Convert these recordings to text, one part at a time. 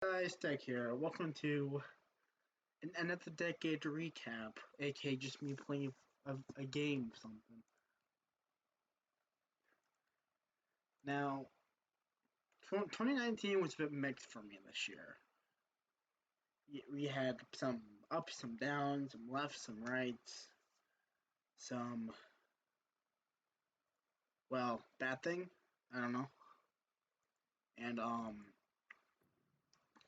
Guys, Tech here. Welcome to an end of the decade recap, aka just me playing a game or something. Now, 2019 was a bit mixed for me this year. We had some ups, some downs, some lefts, some rights, some, well, bad thing. I don't know. And,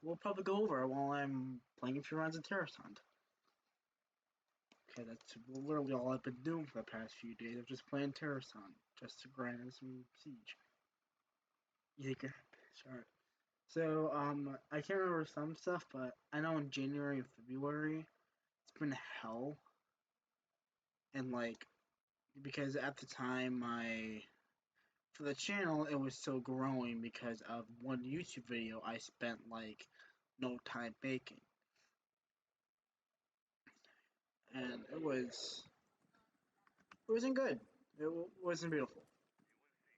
we'll probably go over it while I'm playing a few rounds of Terrace Hunt. Okay, that's literally all I've been doing for the past few days. I'm just playing Terrace Hunt, just to grind some Siege. Yeah, sure. So, I can't remember some stuff, but I know in January and February, it's been hell. And, like, because at the time, for the channel, it was still growing because of one YouTube video I spent, like, no time making. And it wasn't good. Wasn't beautiful.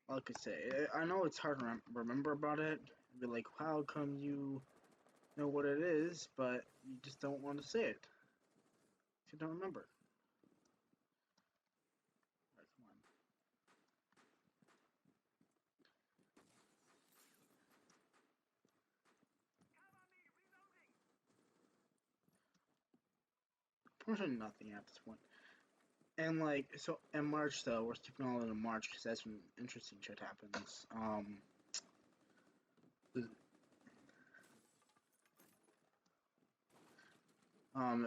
All I could say. I know it's hard to remember about it. And be like, how come you know what it is, but you just don't want to say it. You don't remember. Alright, come on. Pretty much nothing at this point. And like, so in March though, we're skipping all into March because that's when interesting shit happens.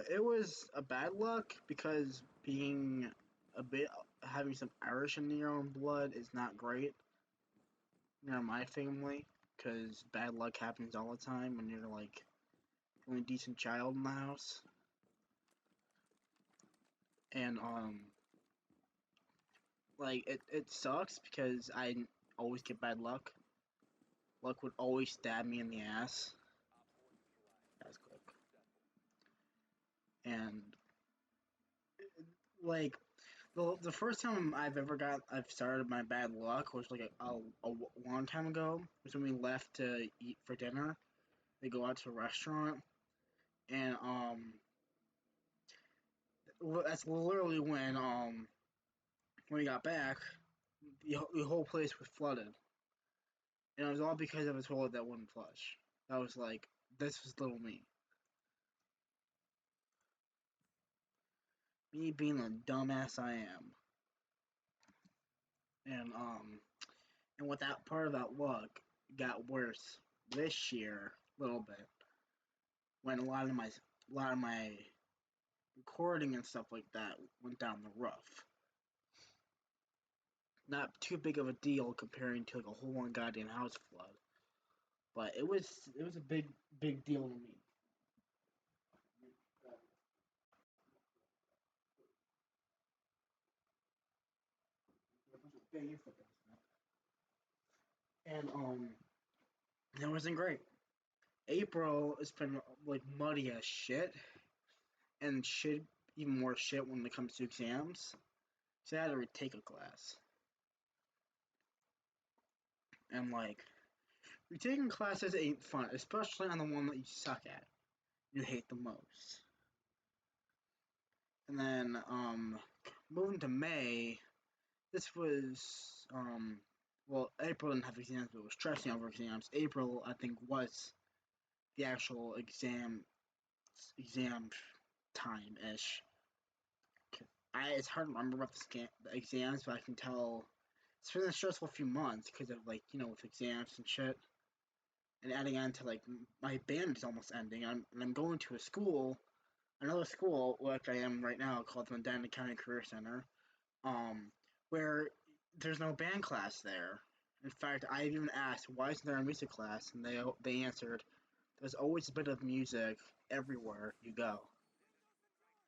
It was a bad luck because being a bit having some Irish in your own blood is not great. Near my family, because bad luck happens all the time when you're like the only decent child in the house. And like it sucks because I always get bad luck. Luck would always stab me in the ass. That's quick. And like the first time I've started my bad luck was like a long time ago. Was when we left to eat for dinner. They go out to a restaurant, and that's literally when we got back, the whole place was flooded, and it was all because of a toilet that wouldn't flush. I was like, this was little me being the dumbass I am, and with that part of that luck got worse this year a little bit when a lot of my recording and stuff like that went down the rough. Not too big of a deal comparing to like a whole one goddamn house flood, but it was a big deal to me. And it wasn't great. April has been like muddy as shit, and shit even more shit when it comes to exams. So I had to retake a class, and like retaking classes ain't fun, especially on the one that you suck at, you hate the most. And then moving to May, this was well, April didn't have exams, but it was stressing over exams. April, I think, was the actual exam time ish. It's hard to remember about the exams, but I can tell it's been a stressful few months because of like with exams and shit, and adding on to like my band is almost ending. I'm going to another school like I am right now called the Medina County Career Center, um, where there's no band class there. In fact, I even asked why isn't there a music class, and they answered there's always a bit of music everywhere you go.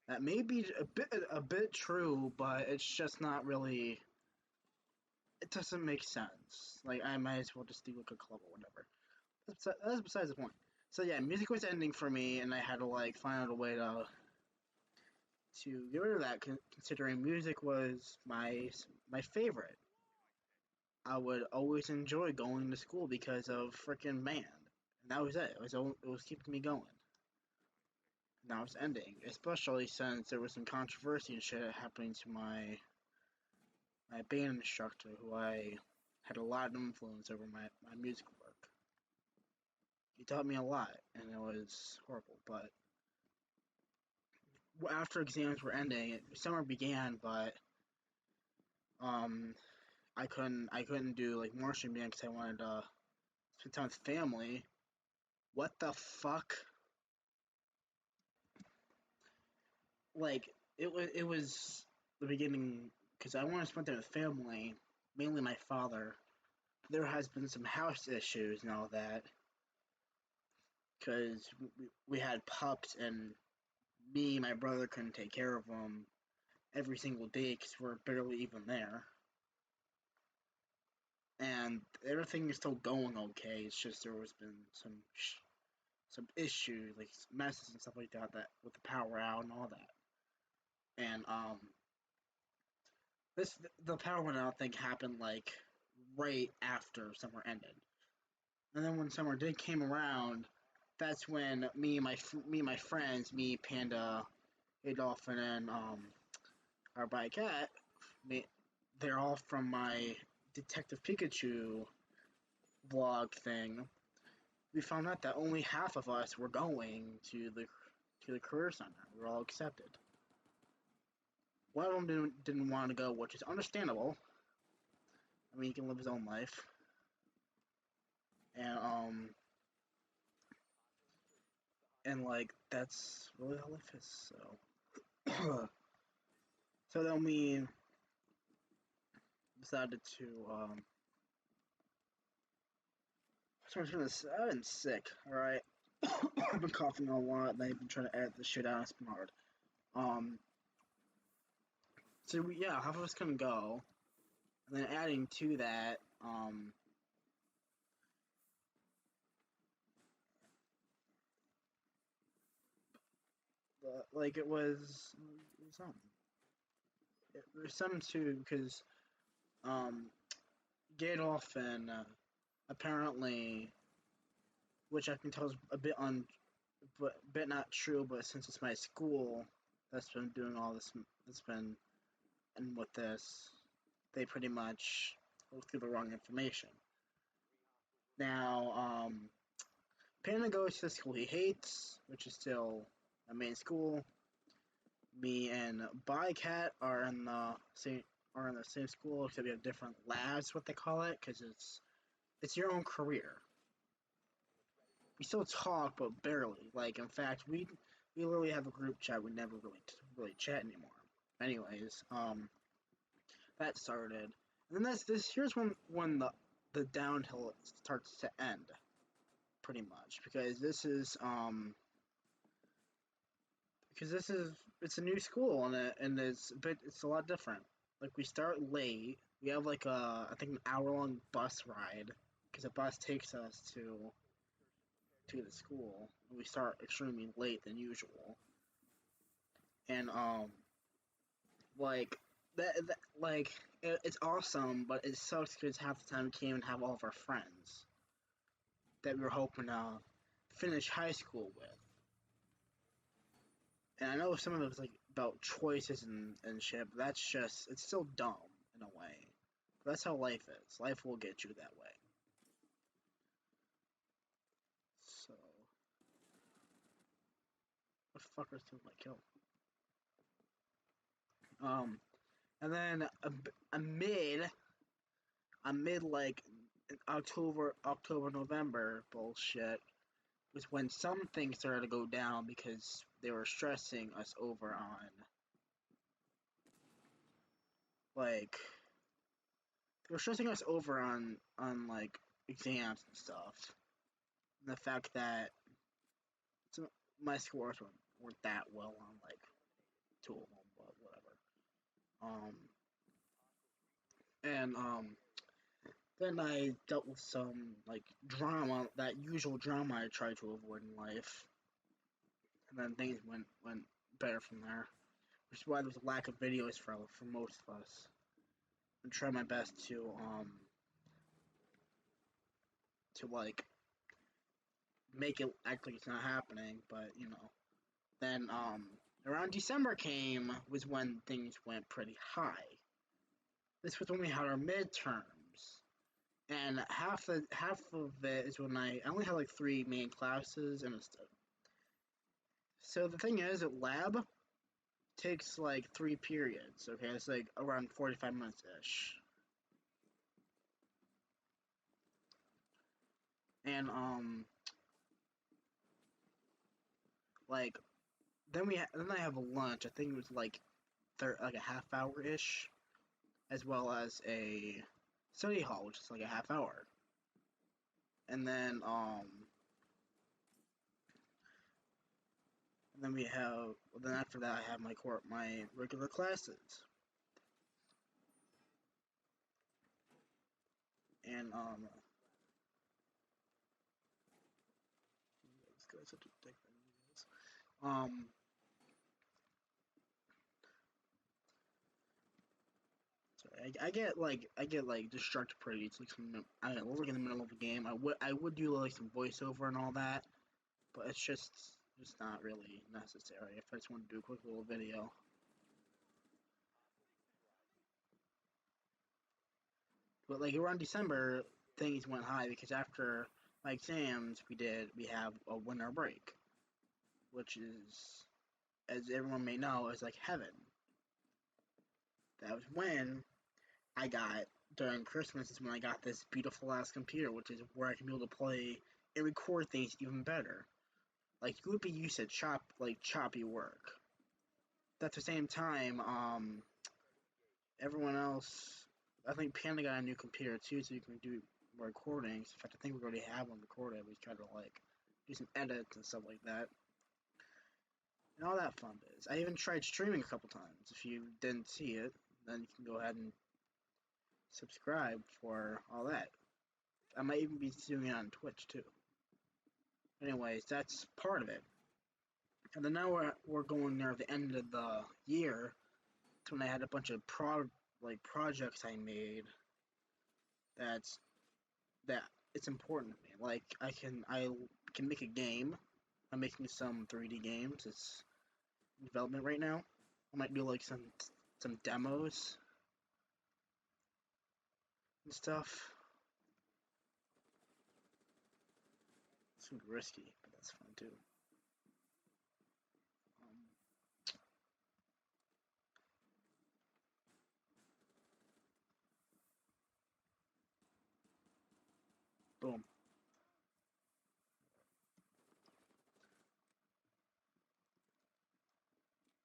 That may be a bit true, but it's just not really. It doesn't make sense. Like I might as well just do like a club or whatever. That's besides the point. So yeah, music was ending for me, and I had to like find out a way to get rid of that. Considering music was my favorite, I would always enjoy going to school because of freaking band. And that was it. It was keeping me going. Now it's ending, especially since there was some controversy and shit happening to my band instructor, who I had a lot of influence over my music work. He taught me a lot, and it was horrible. But after exams were ending, summer began, but um, I couldn't do like marching band because I wanted to spend time with family. What the fuck? Like it was the beginning because I want to spend time with family, mainly my father. There has been some house issues and all that because we had pups and me and my brother couldn't take care of them every single day because we're barely even there. And everything is still going okay. It's just there was been some issues like messes and stuff like that with the power out and all that. And this the power went out thing happened like right after summer ended. And then when summer did came around, that's when me and my friends, me Panda, Adolphin, and our bike cat, me, they're all from my Detective Pikachu vlog thing. We found out that only half of us were going to the career center. We were all accepted. One of them didn't want to go, which is understandable. I mean, he can live his own life, and like that's really how life is. So, so then we decided to sorry, I've been sick. All right, I've been coughing a lot, and I've been trying to edit this shit out. It's been hard. Um, so yeah, half of us can go, and then adding to that, like it was it was something too because um, Gadolf apparently, which I can tell is a bit but bit not true, but since it's my school that's been doing all this, that's been and with this, they pretty much go through the wrong information. Now, Panda goes to the school he hates, which is still a main school. Me and Bycat are in the same school, except we have different labs, what they call it, because it's your own career. We still talk, but barely. Like, in fact, we literally have a group chat. We never really chat anymore. Anyways, that started, and then this here's when the downhill starts to end, pretty much, because this is it's a new school and it's a lot different. Like we start late. We have like I think an hour long bus ride because a bus takes us to the school. And we start extremely late than usual, and like that like it's awesome, but it sucks because half the time we can't even have all of our friends that we were hoping to finish high school with. And I know some of it was like about choices and shit, but that's just it's still dumb in a way. But that's how life is. Life will get you that way. So what fuckers took my kill? Um, and then a mid like October November bullshit was when some things started to go down because they were stressing us over on like they were stressing us over on like exams and stuff. And the fact that some, my scores weren't that well on like two of them, but whatever. And then I dealt with some like drama, that usual drama I try to avoid in life, and then things went better from there. Which is why there's a lack of videos for most of us. I try my best to like make it act like it's not happening, but then around December came was when things went pretty high. This was when we had our midterms, and half of it is when I only had like three main classes and so the thing is, at lab takes like three periods. Okay, it's like around 45 minutes ish, and like then I have a lunch. I think it was like like a half hour ish, as well as a study hall, which is like a half hour, and then we have then after that I have my regular classes, and these guys have to take um sorry, I get distracted pretty. It's like we're like in the middle of a game. I would do like some voiceover and all that, but it's just not really necessary if I just want to do a quick little video. But like around December, things went high because after my exams, we have a winter break, which is, as everyone may know, is like heaven. That was when I got during Christmas is when I got this beautiful ass computer, which is where I can be able to play and record things even better. Like you would be used to choppy work. At the same time, everyone else, I think Panda got a new computer too, so you can do recordings. In fact, I think we already have one recorded. We try to like do some edits and stuff like that, and all that fun is. I even tried streaming a couple times. If you didn't see it, then you can go ahead and subscribe for all that. I might even be doing it on Twitch too. Anyways, that's part of it. And then now we're going near the end of the year. That's when I had a bunch of projects I made. That's that it's important to me. Like I can make a game. I'm making some 3D games. It's in development right now. I might do like some demos and stuff. It's gonna be risky, but that's fun too. Um, Boom.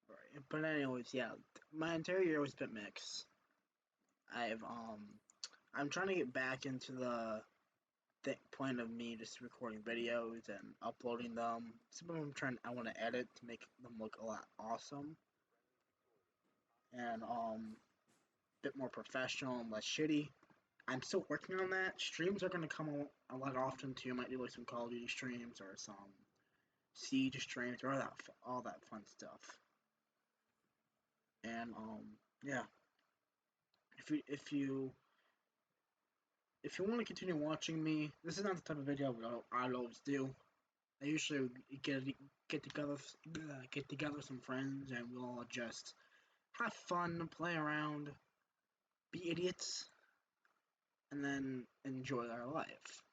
Right. But anyways, yeah, my entire year was a bit mixed. I've I'm trying to get back into the point of me just recording videos and uploading them. Some of them I want to edit to make them look a lot awesome and a bit more professional and less shitty. I'm still working on that. Streams are gonna come a lot often too. I might do like some Call of Duty streams or some Siege streams or all that fun stuff. And yeah, if you want to continue watching me, this is not the type of video I always do. I usually get together get together with some friends and we'll all just have fun, play around, be idiots, and then enjoy our life,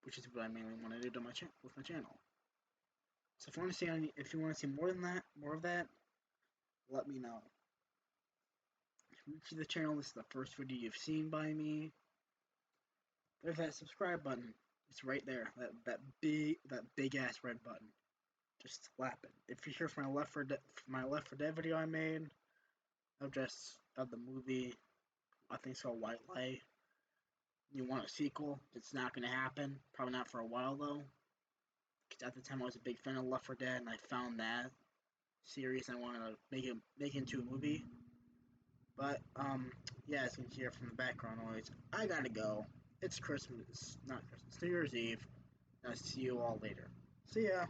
which is what I mainly want to do with my channel. So if you want to see more than that, more of that, let me know. If you see the channel, this is the first video you've seen by me. There's that subscribe button. It's right there. That big ass red button. Just slap it. If you're here for my Left 4 Dead video I made of the movie, I think it's called White Light. You want a sequel? It's not gonna happen. Probably not for a while though. Because at the time I was a big fan of Left 4 Dead, and I found that series and I wanted to make it into a movie. But yeah, as you can hear from the background noise, I gotta go. It's Christmas, not Christmas, New Year's Eve. And I'll see you all later. See ya.